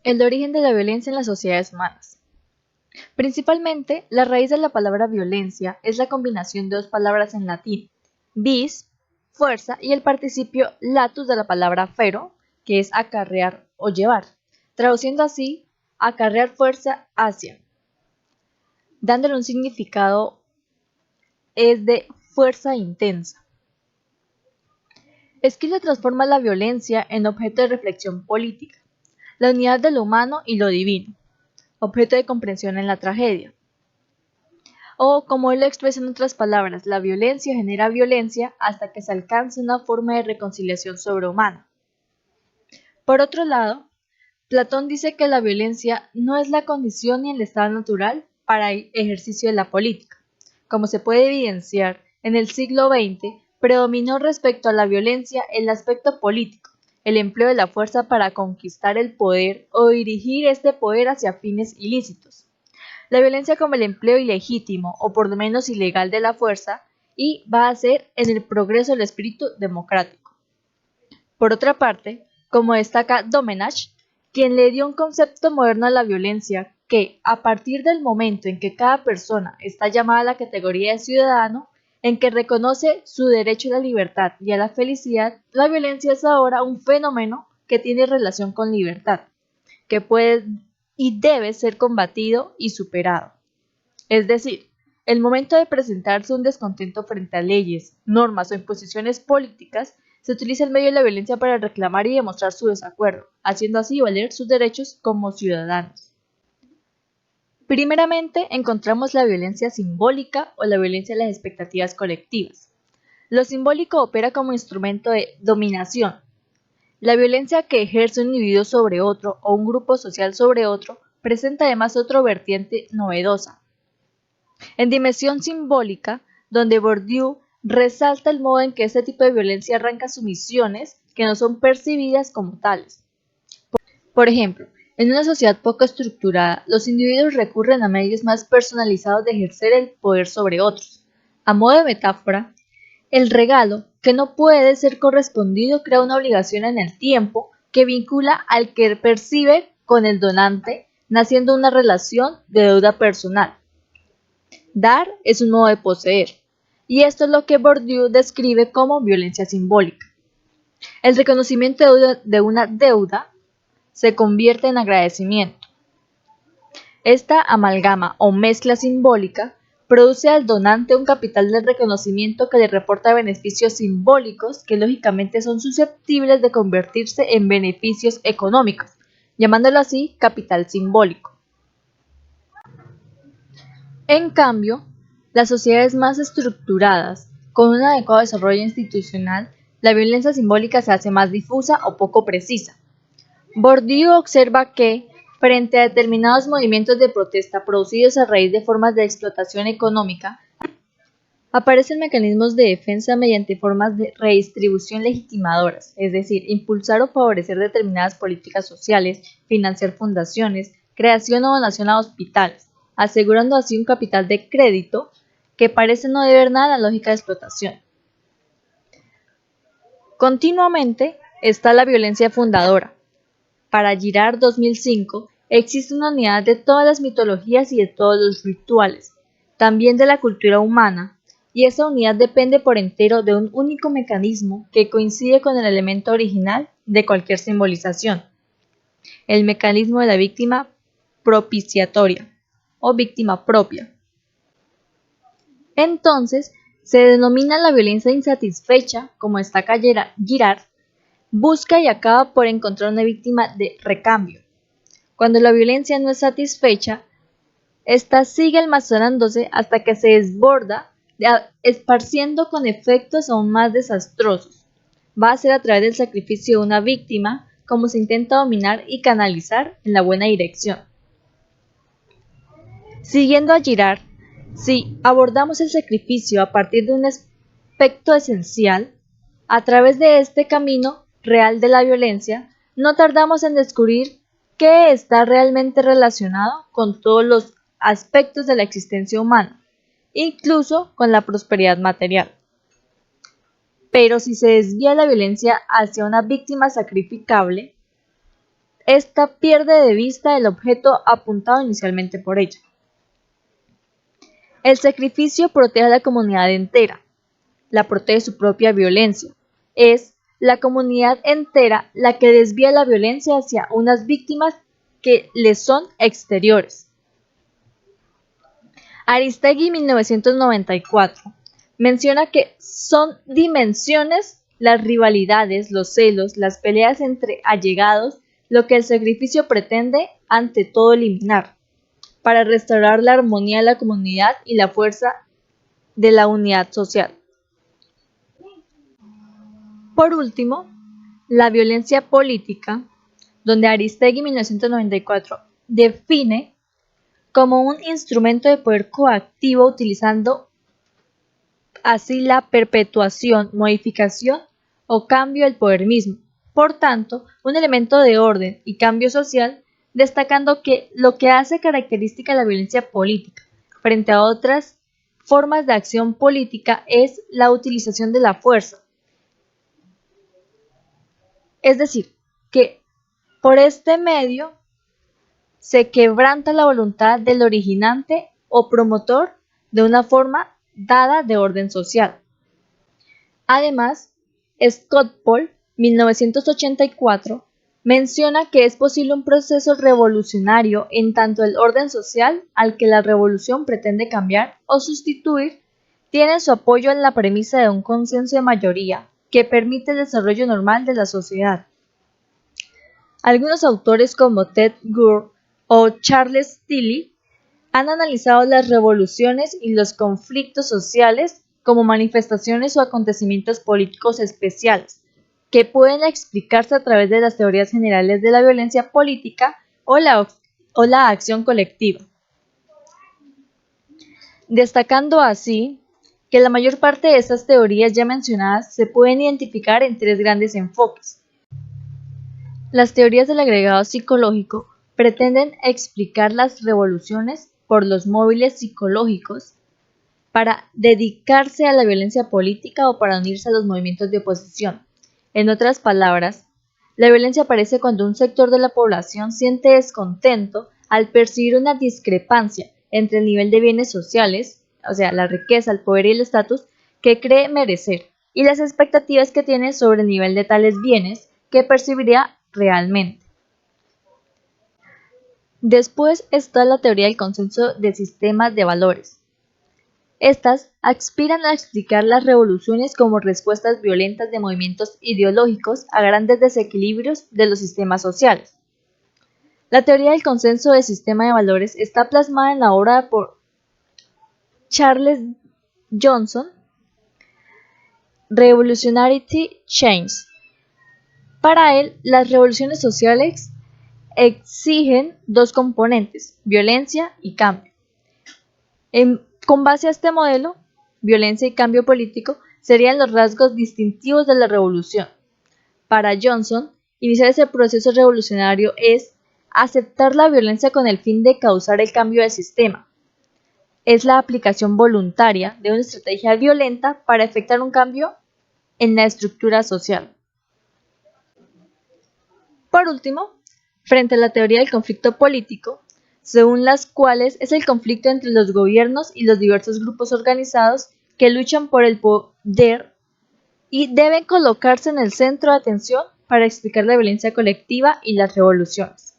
El origen de la violencia en las sociedades humanas. Principalmente, la raíz de la palabra violencia es la combinación de dos palabras en latín, vis, fuerza, y el participio latus de la palabra fero, que es acarrear o llevar, traduciendo así, acarrear fuerza hacia, dándole un significado es de fuerza intensa. Esquilo transforma la violencia en objeto de reflexión política, la unidad de lo humano y lo divino, objeto de comprensión en la tragedia. O, como él lo expresa en otras palabras, la violencia genera violencia hasta que se alcance una forma de reconciliación sobrehumana. Por otro lado, Platón dice que la violencia no es la condición ni el estado natural para el ejercicio de la política. Como se puede evidenciar, en el siglo XX predominó respecto a la violencia el aspecto político, el empleo de la fuerza para conquistar el poder o dirigir este poder hacia fines ilícitos. La violencia como el empleo ilegítimo o por lo menos ilegal de la fuerza y va a ser en el progreso del espíritu democrático. Por otra parte, como destaca Domenech, quien le dio un concepto moderno a la violencia que, a partir del momento en que cada persona está llamada a la categoría de ciudadano, en que reconoce su derecho a la libertad y a la felicidad, la violencia es ahora un fenómeno que tiene relación con libertad, que puede y debe ser combatido y superado. Es decir, el momento de presentarse un descontento frente a leyes, normas o imposiciones políticas, se utiliza el medio de la violencia para reclamar y demostrar su desacuerdo, haciendo así valer sus derechos como ciudadanos. Primeramente, encontramos la violencia simbólica o la violencia de las expectativas colectivas. Lo simbólico opera como instrumento de dominación. La violencia que ejerce un individuo sobre otro o un grupo social sobre otro presenta además otra vertiente novedosa. En dimensión simbólica, donde Bourdieu resalta el modo en que este tipo de violencia arranca sumisiones que no son percibidas como tales. Por ejemplo, en una sociedad poco estructurada, los individuos recurren a medios más personalizados de ejercer el poder sobre otros. A modo de metáfora, el regalo, que no puede ser correspondido, crea una obligación en el tiempo que vincula al que percibe con el donante, naciendo una relación de deuda personal. Dar es un modo de poseer, y esto es lo que Bourdieu describe como violencia simbólica. El reconocimiento de una deuda se convierte en agradecimiento. Esta amalgama o mezcla simbólica produce al donante un capital de reconocimiento que le reporta beneficios simbólicos que lógicamente son susceptibles de convertirse en beneficios económicos, llamándolo así capital simbólico. En cambio, las sociedades más estructuradas, con un adecuado desarrollo institucional, la violencia simbólica se hace más difusa o poco precisa. Bourdieu observa que, frente a determinados movimientos de protesta producidos a raíz de formas de explotación económica, aparecen mecanismos de defensa mediante formas de redistribución legitimadoras, es decir, impulsar o favorecer determinadas políticas sociales, financiar fundaciones, creación o donación a hospitales, asegurando así un capital de crédito que parece no deber nada a la lógica de explotación. Continuamente está la violencia fundadora. Para Girard 2005, existe una unidad de todas las mitologías y de todos los rituales, también de la cultura humana, y esa unidad depende por entero de un único mecanismo que coincide con el elemento original de cualquier simbolización, el mecanismo de la víctima propiciatoria o víctima propia. Entonces, se denomina la violencia insatisfecha, como destaca Girard, busca y acaba por encontrar una víctima de recambio. Cuando la violencia no es satisfecha, esta sigue almacenándose hasta que se desborda, esparciendo con efectos aún más desastrosos. Va a ser a través del sacrificio de una víctima como se intenta dominar y canalizar en la buena dirección. Siguiendo a Girard, si abordamos el sacrificio a partir de un aspecto esencial, a través de este camino real de la violencia, no tardamos en descubrir que está realmente relacionado con todos los aspectos de la existencia humana, incluso con la prosperidad material. Pero si se desvía la violencia hacia una víctima sacrificable, esta pierde de vista el objeto apuntado inicialmente por ella. El sacrificio protege a la comunidad entera, la protege de su propia violencia. Es la comunidad entera la que desvía la violencia hacia unas víctimas que le son exteriores. Aristegui 1994 menciona que son dimensiones las rivalidades, los celos, las peleas entre allegados, lo que el sacrificio pretende ante todo eliminar, para restaurar la armonía de la comunidad y la fuerza de la unidad social. Por último, la violencia política, donde Aristegui 1994 define como un instrumento de poder coactivo utilizando así la perpetuación, modificación o cambio del poder mismo. Por tanto, un elemento de orden y cambio social, destacando que lo que hace característica la violencia política frente a otras formas de acción política es la utilización de la fuerza. Es decir, que por este medio se quebranta la voluntad del originante o promotor de una forma dada de orden social. Además, Scott Paul, 1984, menciona que es posible un proceso revolucionario en tanto el orden social al que la revolución pretende cambiar o sustituir tiene su apoyo en la premisa de un consenso de mayoría que permite el desarrollo normal de la sociedad. Algunos autores como Ted Gurr o Charles Tilly han analizado las revoluciones y los conflictos sociales como manifestaciones o acontecimientos políticos especiales, que pueden explicarse a través de las teorías generales de la violencia política o la acción colectiva. Destacando así que la mayor parte de estas teorías ya mencionadas se pueden identificar en tres grandes enfoques. Las teorías del agregado psicológico pretenden explicar las revoluciones por los móviles psicológicos para dedicarse a la violencia política o para unirse a los movimientos de oposición. En otras palabras, la violencia aparece cuando un sector de la población siente descontento al percibir una discrepancia entre el nivel de bienes sociales, o sea, la riqueza, el poder y el estatus, que cree merecer, y las expectativas que tiene sobre el nivel de tales bienes que percibiría realmente. Después está la teoría del consenso de sistemas de valores. Estas aspiran a explicar las revoluciones como respuestas violentas de movimientos ideológicos a grandes desequilibrios de los sistemas sociales. La teoría del consenso de sistema de valores está plasmada en la obra por Charles Johnson, Revolutionary Change. Para él, las revoluciones sociales exigen dos componentes, violencia y cambio. Con base a este modelo, violencia y cambio político serían los rasgos distintivos de la revolución. Para Johnson, iniciar ese proceso revolucionario es aceptar la violencia con el fin de causar el cambio del sistema. Es la aplicación voluntaria de una estrategia violenta para efectuar un cambio en la estructura social. Por último, frente a la teoría del conflicto político, según las cuales es el conflicto entre los gobiernos y los diversos grupos organizados que luchan por el poder y deben colocarse en el centro de atención para explicar la violencia colectiva y las revoluciones.